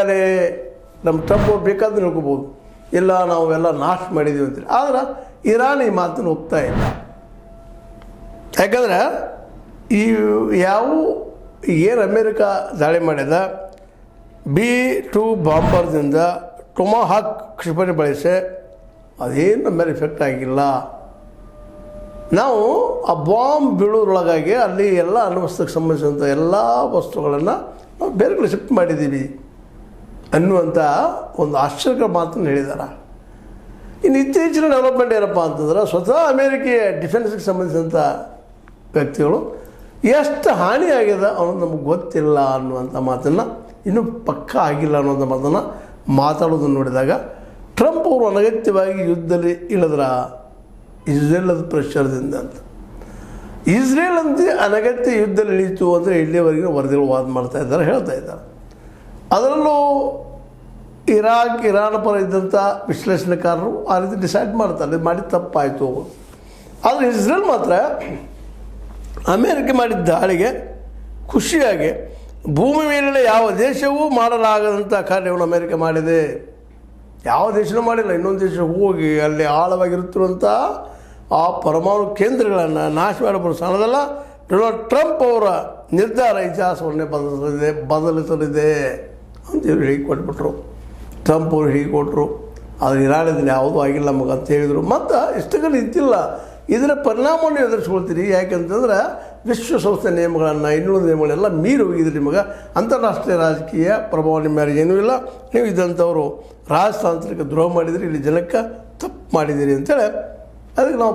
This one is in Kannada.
ಮೇಲೆ ನಮ್ಮ ಟ್ರಂಪ್ ಅವ್ರು ಬೇಕಾದ್ರೆ ಹೇಳ್ಕೋಬೋದು, ಇಲ್ಲ ನಾವು ಎಲ್ಲ ನಾಶ ಮಾಡಿದ್ದೀವಿ ಅಂತೇಳಿ. ಆದ್ರೆ ಇರಾನ್ ಈ ಮಾತನ್ನು ಒಪ್ತಾ ಇಲ್ಲ. ಯಾಕಂದ್ರೆ ಈ ಏನು ಅಮೇರಿಕಾ ದಾಳಿ ಮಾಡಿದ B-2 ಬಾಂಬರ್ದಿಂದ ಟೊಮಾಹಾಕ್ ಕ್ಷಿಪಣಿ ಬಳಸಿ ಅದೇನು ನಮ್ಮ ಮೇಲೆ ಎಫೆಕ್ಟ್ ಆಗಿಲ್ಲ. ನಾವು ಆ ಬಾಂಬ್ ಬೀಳೋದ್ರೊಳಗಾಗಿ ಅಲ್ಲಿ ಎಲ್ಲ ಅಣ್ವಸ್ತ್ರಕ್ಕೆ ಸಂಬಂಧಿಸಿದಂಥ ಎಲ್ಲ ವಸ್ತುಗಳನ್ನು ನಾವು ಬೇರೆ ಕಡೆ ಶಿಫ್ಟ್ ಮಾಡಿದ್ದೀವಿ ಅನ್ನುವಂಥ ಒಂದು ಆಶ್ಚರ್ಯಕರ ಮಾತನ್ನು ಹೇಳಿದ್ದಾರೆ. ಇನ್ನು ಇತ್ತೀಚಿನ ಡೆವಲಪ್ಮೆಂಟ್ ಏನಪ್ಪ ಅಂತಂದ್ರೆ, ಸ್ವತಃ ಅಮೇರಿಕೆಯ ಡಿಫೆನ್ಸ್ಗೆ ಸಂಬಂಧಿಸಿದಂಥ ವ್ಯಕ್ತಿಗಳು ಎಷ್ಟು ಹಾನಿಯಾಗಿದೆ ಅನ್ನೋದು ನಮಗೆ ಗೊತ್ತಿಲ್ಲ ಅನ್ನುವಂಥ ಮಾತನ್ನು, ಇನ್ನೂ ಪಕ್ಕ ಆಗಿಲ್ಲ ಅನ್ನುವಂಥ ಮಾತನ್ನು ಮಾತಾಡೋದನ್ನು ನೋಡಿದಾಗ ಟ್ರಂಪ್ ಅವರು ಅನಗತ್ಯವಾಗಿ ಯುದ್ಧದಲ್ಲಿ ಇಳಿದ್ರ ಇಸ್ರೇಲದ ಪ್ರೆಷರ್ದಿಂದ ಅಂತ. ಇಸ್ರೇಲ್ ಅಂತ ಅನಗತ್ಯ ಯುದ್ಧದಲ್ಲಿ ಇಳಿತು ಅಂದರೆ ಇಲ್ಲಿಯವರೆಗಿನ ವರದಿಗಳು ವಾದ ಮಾಡ್ತಾ ಇದ್ದಾರೆ, ಹೇಳ್ತಾ ಇದ್ದಾರೆ. ಅದರಲ್ಲೂ ಇರಾನ್ ಪರ ಇದ್ದಂಥ ವಿಶ್ಲೇಷಣೆಕಾರರು ಆ ರೀತಿ ಡಿಸೈಡ್ ಮಾಡ್ತಾರೆ, ಇದು ಮಾಡಿ ತಪ್ಪಾಯಿತು. ಆದರೆ ಇಸ್ರೇಲ್ ಮಾತ್ರ ಅಮೇರಿಕೆ ಮಾಡಿದ ದಾಳಿಗೆ ಖುಷಿಯಾಗಿ ಭೂಮಿ ಮೇಲಿನ ಯಾವ ದೇಶವೂ ಮಾಡಲಾಗದಂಥ ಕಾರ್ಯವನ್ನು ಅಮೇರಿಕೆ ಮಾಡಿದೆ. ಯಾವ ದೇಶನೂ ಮಾಡಿಲ್ಲ. ಇನ್ನೊಂದು ದೇಶ ಹೋಗಿ ಅಲ್ಲಿ ಆಳವಾಗಿರುತ್ತಿರುವಂಥ ಆ ಪರಮಾಣು ಕೇಂದ್ರಗಳನ್ನು ನಾಶ ಮಾಡಬಹುದು ಸಣ್ಣದಲ್ಲ. ಡೊನಾಲ್ಡ್ ಟ್ರಂಪ್ ಅವರ ನಿರ್ಧಾರ ಇತಿಹಾಸವನ್ನೇ ಬದಲಿಸಲಿದೆ ಅಂತೇಳಿ ಹೇಳಿ ಕೊಟ್ಬಿಟ್ರು. ಟ್ರಂಪ್ ಅವರು ಹೇಗೆ ಕೊಟ್ಟರು. ಆದರೆ ಇರಾನದಲ್ಲಿ ಯಾವುದೂ ಆಗಿಲ್ಲ ನಮಗೆ ಅಂತ ಹೇಳಿದರು. ಮತ್ತು ಇಷ್ಟಕ್ಕೆ ನಿಂತಿಲ್ಲ. ಇದರ ಪರಿಣಾಮವನ್ನು ಎದುರಿಸ್ಕೊಳ್ತೀರಿ. ಯಾಕೆಂತಂದ್ರೆ ವಿಶ್ವಸಂಸ್ಥೆ ನಿಯಮಗಳನ್ನು, ಇನ್ನುಳಿದ ನಿಯಮಗಳೆಲ್ಲ ಮೀರಿ ಹೋಗಿದ್ರಿ. ನಿಮಗೆ ಅಂತಾರಾಷ್ಟ್ರೀಯ ರಾಜಕೀಯ ಪ್ರಭಾವ ನಿಮ್ಮ ಮೇಲೆ ಏನೂ ಇಲ್ಲ. ನೀವು ಇದ್ದಂಥವರು ರಾಜತಾಂತ್ರಿಕ ದ್ರೋಹ ಮಾಡಿದಿರಿ, ಇಲ್ಲಿ ಜನಕ್ಕೆ ತಪ್ಪು ಮಾಡಿದ್ದೀರಿ ಅಂತೇಳಿ ಅದಕ್ಕೆ ನಾವು